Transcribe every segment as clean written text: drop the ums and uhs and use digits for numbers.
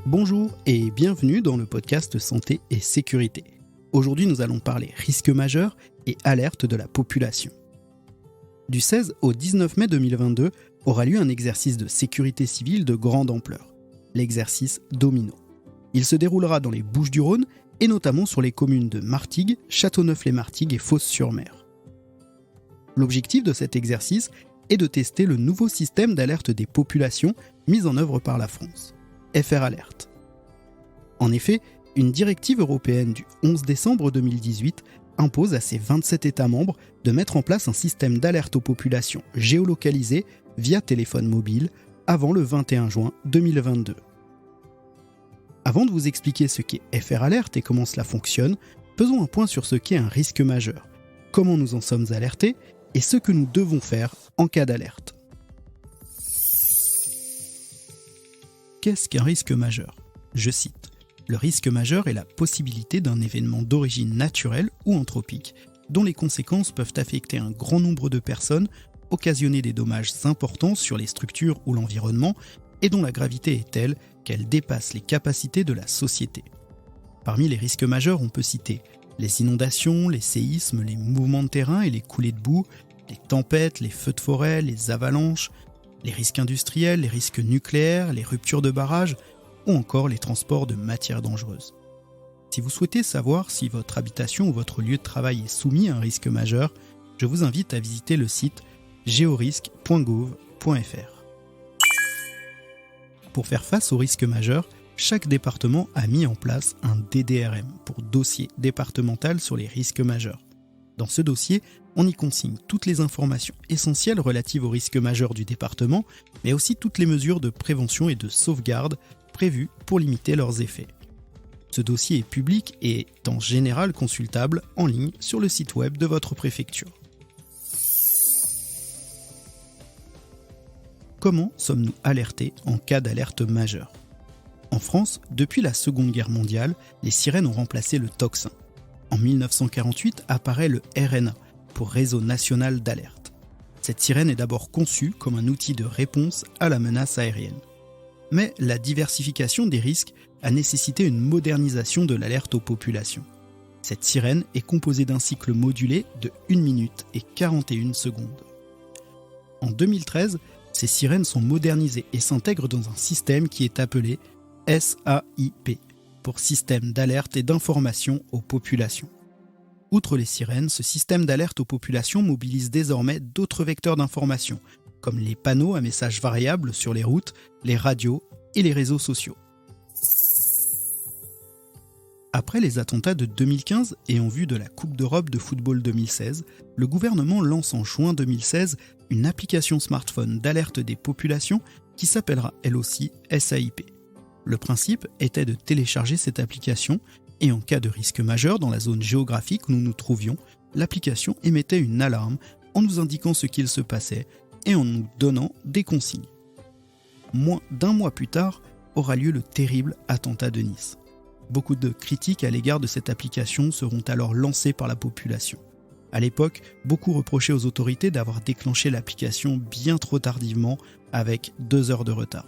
Bonjour et bienvenue dans le podcast Santé et Sécurité. Aujourd'hui, nous allons parler risques majeurs et alerte de la population. Du 16 au 19 mai 2022 aura lieu un exercice de sécurité civile de grande ampleur, l'exercice Domino. Il se déroulera dans les Bouches-du-Rhône et notamment sur les communes de Martigues, Châteauneuf-les-Martigues et Fos-sur-Mer. L'objectif de cet exercice est de tester le nouveau système d'alerte des populations mis en œuvre par la France, FR Alert. En effet, une directive européenne du 11 décembre 2018 impose à ses 27 États membres de mettre en place un système d'alerte aux populations géolocalisées via téléphone mobile avant le 21 juin 2022. Avant de vous expliquer ce qu'est FR Alert et comment cela fonctionne, faisons un point sur ce qu'est un risque majeur, comment nous en sommes alertés et ce que nous devons faire en cas d'alerte. Qu'est-ce qu'un risque majeur ? Je cite. Le risque majeur est la possibilité d'un événement d'origine naturelle ou anthropique, dont les conséquences peuvent affecter un grand nombre de personnes, occasionner des dommages importants sur les structures ou l'environnement, et dont la gravité est telle qu'elle dépasse les capacités de la société. Parmi les risques majeurs, on peut citer les inondations, les séismes, les mouvements de terrain et les coulées de boue, les tempêtes, les feux de forêt, les avalanches, les risques industriels, les risques nucléaires, les ruptures de barrages, ou encore les transports de matières dangereuses. Si vous souhaitez savoir si votre habitation ou votre lieu de travail est soumis à un risque majeur, je vous invite à visiter le site georisque.gouv.fr. Pour faire face aux risques majeurs, chaque département a mis en place un DDRM pour dossier départemental sur les risques majeurs. Dans ce dossier, on y consigne toutes les informations essentielles relatives aux risques majeurs du département, mais aussi toutes les mesures de prévention et de sauvegarde prévues pour limiter leurs effets. Ce dossier est public et est en général consultable en ligne sur le site web de votre préfecture. Comment sommes-nous alertés en cas d'alerte majeure ? En France, depuis la Seconde Guerre mondiale, les sirènes ont remplacé le tocsin. En 1948 apparaît le RNA, pour Réseau National d'Alerte. Cette sirène est d'abord conçue comme un outil de réponse à la menace aérienne. Mais la diversification des risques a nécessité une modernisation de l'alerte aux populations. Cette sirène est composée d'un cycle modulé de 1 minute et 41 secondes. En 2013, ces sirènes sont modernisées et s'intègrent dans un système qui est appelé SAIP, pour Système d'alerte et d'information aux populations. Outre les sirènes, ce système d'alerte aux populations mobilise désormais d'autres vecteurs d'information, comme les panneaux à messages variables sur les routes, les radios et les réseaux sociaux. Après les attentats de 2015 et en vue de la Coupe d'Europe de football 2016, le gouvernement lance en juin 2016 une application smartphone d'alerte des populations qui s'appellera elle aussi SAIP. Le principe était de télécharger cette application et en cas de risque majeur dans la zone géographique où nous nous trouvions, l'application émettait une alarme en nous indiquant ce qu'il se passait et en nous donnant des consignes. Moins d'un mois plus tard, aura lieu le terrible attentat de Nice. Beaucoup de critiques à l'égard de cette application seront alors lancées par la population. À l'époque, beaucoup reprochaient aux autorités d'avoir déclenché l'application bien trop tardivement avec 2 heures de retard.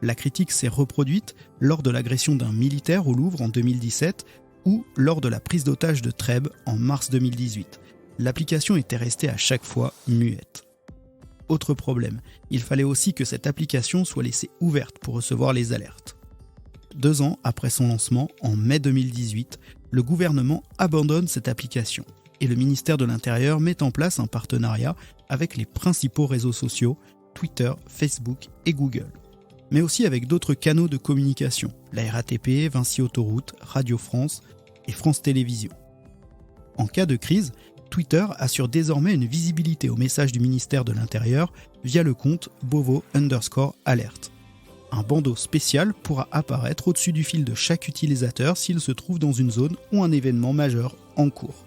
La critique s'est reproduite lors de l'agression d'un militaire au Louvre en 2017 ou lors de la prise d'otage de Trèbes en mars 2018. L'application était restée à chaque fois muette. Autre problème, il fallait aussi que cette application soit laissée ouverte pour recevoir les alertes. 2 ans après son lancement, en mai 2018, le gouvernement abandonne cette application et le ministère de l'Intérieur met en place un partenariat avec les principaux réseaux sociaux, Twitter, Facebook et Google. Mais aussi avec d'autres canaux de communication, la RATP, Vinci Autoroute, Radio France et France Télévisions. En cas de crise, Twitter assure désormais une visibilité aux messages du ministère de l'Intérieur via le compte Bovo_alerte. Un bandeau spécial pourra apparaître au-dessus du fil de chaque utilisateur s'il se trouve dans une zone ou un événement majeur en cours.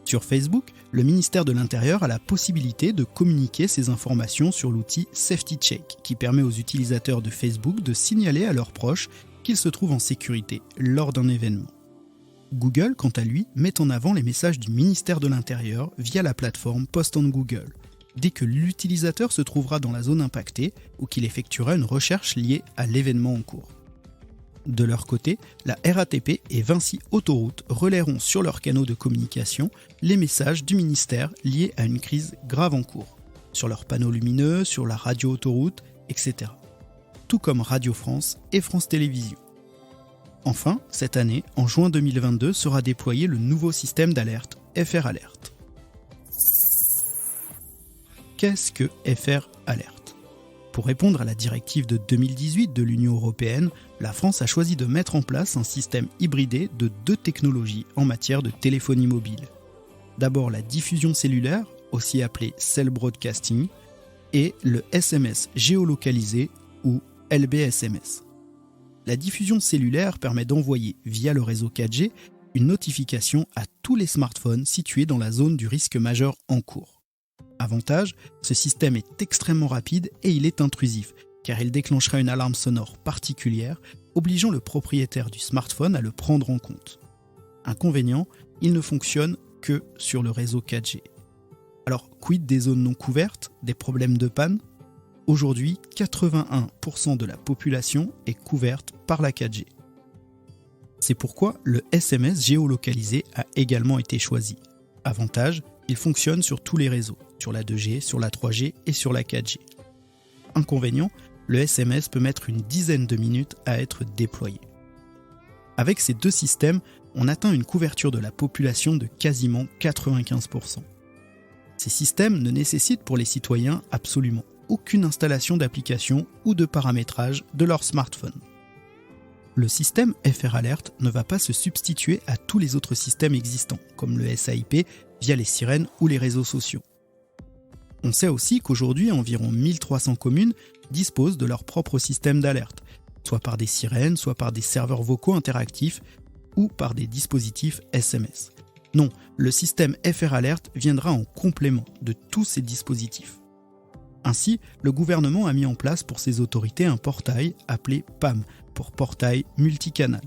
Sur Facebook, le ministère de l'Intérieur a la possibilité de communiquer ces informations sur l'outil Safety Check, qui permet aux utilisateurs de Facebook de signaler à leurs proches qu'ils se trouvent en sécurité lors d'un événement. Google, quant à lui, met en avant les messages du ministère de l'Intérieur via la plateforme Post on Google, dès que l'utilisateur se trouvera dans la zone impactée ou qu'il effectuera une recherche liée à l'événement en cours. De leur côté, la RATP et Vinci Autoroutes relaieront sur leurs canaux de communication les messages du ministère liés à une crise grave en cours, sur leurs panneaux lumineux, sur la radio autoroute, etc. Tout comme Radio France et France Télévisions. Enfin, cette année, en juin 2022, sera déployé le nouveau système d'alerte FR Alert. Qu'est-ce que FR Alert ? Pour répondre à la directive de 2018 de l'Union européenne, la France a choisi de mettre en place un système hybridé de 2 technologies en matière de téléphonie mobile. D'abord la diffusion cellulaire, aussi appelée cell broadcasting, et le SMS géolocalisé ou LBSMS. La diffusion cellulaire permet d'envoyer via le réseau 4G une notification à tous les smartphones situés dans la zone du risque majeur en cours. Avantage, ce système est extrêmement rapide et il est intrusif, car il déclenchera une alarme sonore particulière, obligeant le propriétaire du smartphone à le prendre en compte. Inconvénient, il ne fonctionne que sur le réseau 4G. Alors, quid des zones non couvertes, des problèmes de panne ? Aujourd'hui, 81% de la population est couverte par la 4G. C'est pourquoi le SMS géolocalisé a également été choisi. Avantage, il fonctionne sur tous les réseaux, sur la 2G, sur la 3G et sur la 4G. Inconvénient, le SMS peut mettre une dizaine de minutes à être déployé. Avec ces 2 systèmes, on atteint une couverture de la population de quasiment 95%. Ces systèmes ne nécessitent pour les citoyens absolument aucune installation d'application ou de paramétrage de leur smartphone. Le système FR Alert ne va pas se substituer à tous les autres systèmes existants, comme le SAIP via les sirènes ou les réseaux sociaux. On sait aussi qu'aujourd'hui, environ 1300 communes disposent de leur propre système d'alerte, soit par des sirènes, soit par des serveurs vocaux interactifs ou par des dispositifs SMS. Non, le système FR Alert viendra en complément de tous ces dispositifs. Ainsi, le gouvernement a mis en place pour ces autorités un portail appelé PAM, pour portail multicanal.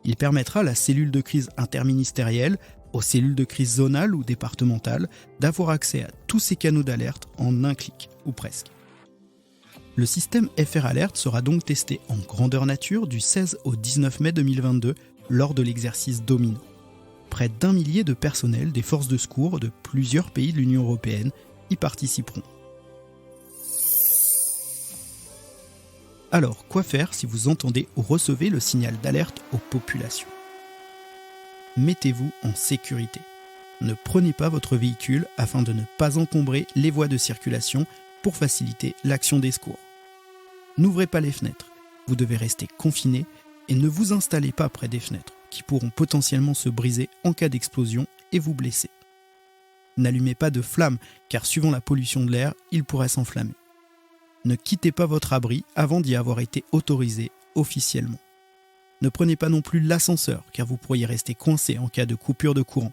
Il permettra à la cellule de crise interministérielle, aux cellules de crise zonales ou départementales, d'avoir accès à tous ces canaux d'alerte en un clic, ou presque. Le système FR Alert sera donc testé en grandeur nature du 16 au 19 mai 2022 lors de l'exercice Domino. Près d'1 millier de personnels des forces de secours de plusieurs pays de l'Union européenne y participeront. Alors, quoi faire si vous entendez ou recevez le signal d'alerte aux populations ? Mettez-vous en sécurité. Ne prenez pas votre véhicule afin de ne pas encombrer les voies de circulation pour faciliter l'action des secours. N'ouvrez pas les fenêtres, vous devez rester confiné et ne vous installez pas près des fenêtres qui pourront potentiellement se briser en cas d'explosion et vous blesser. N'allumez pas de flammes car suivant la pollution de l'air, il pourrait s'enflammer. Ne quittez pas votre abri avant d'y avoir été autorisé officiellement. Ne prenez pas non plus l'ascenseur car vous pourriez rester coincé en cas de coupure de courant.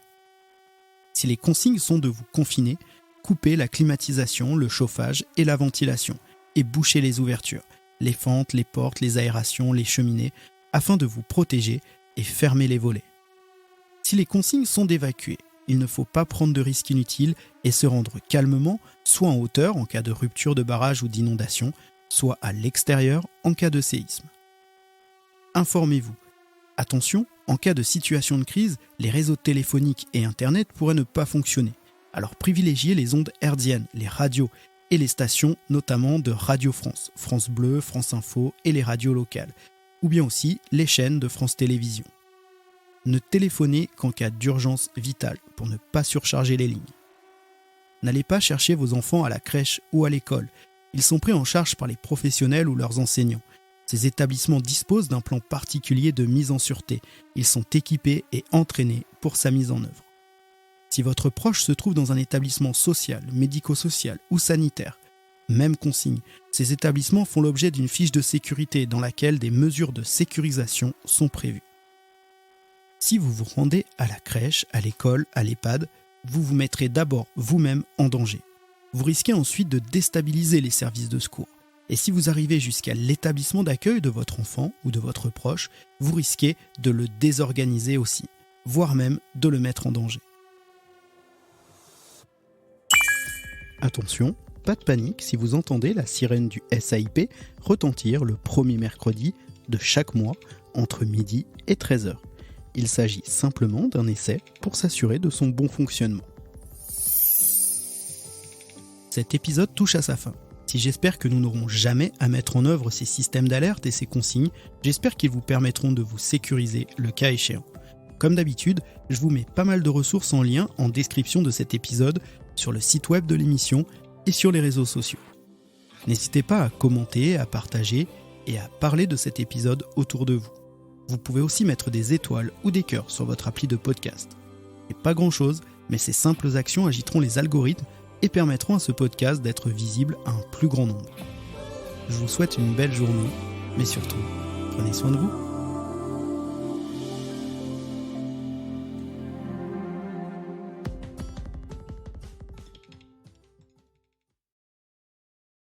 Si les consignes sont de vous confiner, coupez la climatisation, le chauffage et la ventilation et bouchez les ouvertures, les fentes, les portes, les aérations, les cheminées afin de vous protéger et fermez les volets. Si les consignes sont d'évacuer, il ne faut pas prendre de risques inutiles et se rendre calmement, soit en hauteur en cas de rupture de barrage ou d'inondation, soit à l'extérieur en cas de séisme. Informez-vous. Attention, en cas de situation de crise, les réseaux téléphoniques et Internet pourraient ne pas fonctionner. Alors privilégiez les ondes hertziennes, les radios et les stations notamment de Radio France, France Bleu, France Info et les radios locales, ou bien aussi les chaînes de France Télévisions. Ne téléphonez qu'en cas d'urgence vitale pour ne pas surcharger les lignes. N'allez pas chercher vos enfants à la crèche ou à l'école. Ils sont pris en charge par les professionnels ou leurs enseignants. Ces établissements disposent d'un plan particulier de mise en sûreté. Ils sont équipés et entraînés pour sa mise en œuvre. Si votre proche se trouve dans un établissement social, médico-social ou sanitaire, même consigne, ces établissements font l'objet d'une fiche de sécurité dans laquelle des mesures de sécurisation sont prévues. Si vous vous rendez à la crèche, à l'école, à l'EHPAD, vous vous mettrez d'abord vous-même en danger. Vous risquez ensuite de déstabiliser les services de secours. Et si vous arrivez jusqu'à l'établissement d'accueil de votre enfant ou de votre proche, vous risquez de le désorganiser aussi, voire même de le mettre en danger. Attention, pas de panique si vous entendez la sirène du SAIP retentir le premier mercredi de chaque mois entre midi et 13h. Il s'agit simplement d'un essai pour s'assurer de son bon fonctionnement. Cet épisode touche à sa fin. Si j'espère que nous n'aurons jamais à mettre en œuvre ces systèmes d'alerte et ces consignes, j'espère qu'ils vous permettront de vous sécuriser le cas échéant. Comme d'habitude, je vous mets pas mal de ressources en lien en description de cet épisode, sur le site web de l'émission et sur les réseaux sociaux. N'hésitez pas à commenter, à partager et à parler de cet épisode autour de vous. Vous pouvez aussi mettre des étoiles ou des cœurs sur votre appli de podcast. C'est pas grand chose, mais ces simples actions agiteront les algorithmes et permettront à ce podcast d'être visible à un plus grand nombre. Je vous souhaite une belle journée, mais surtout, prenez soin de vous.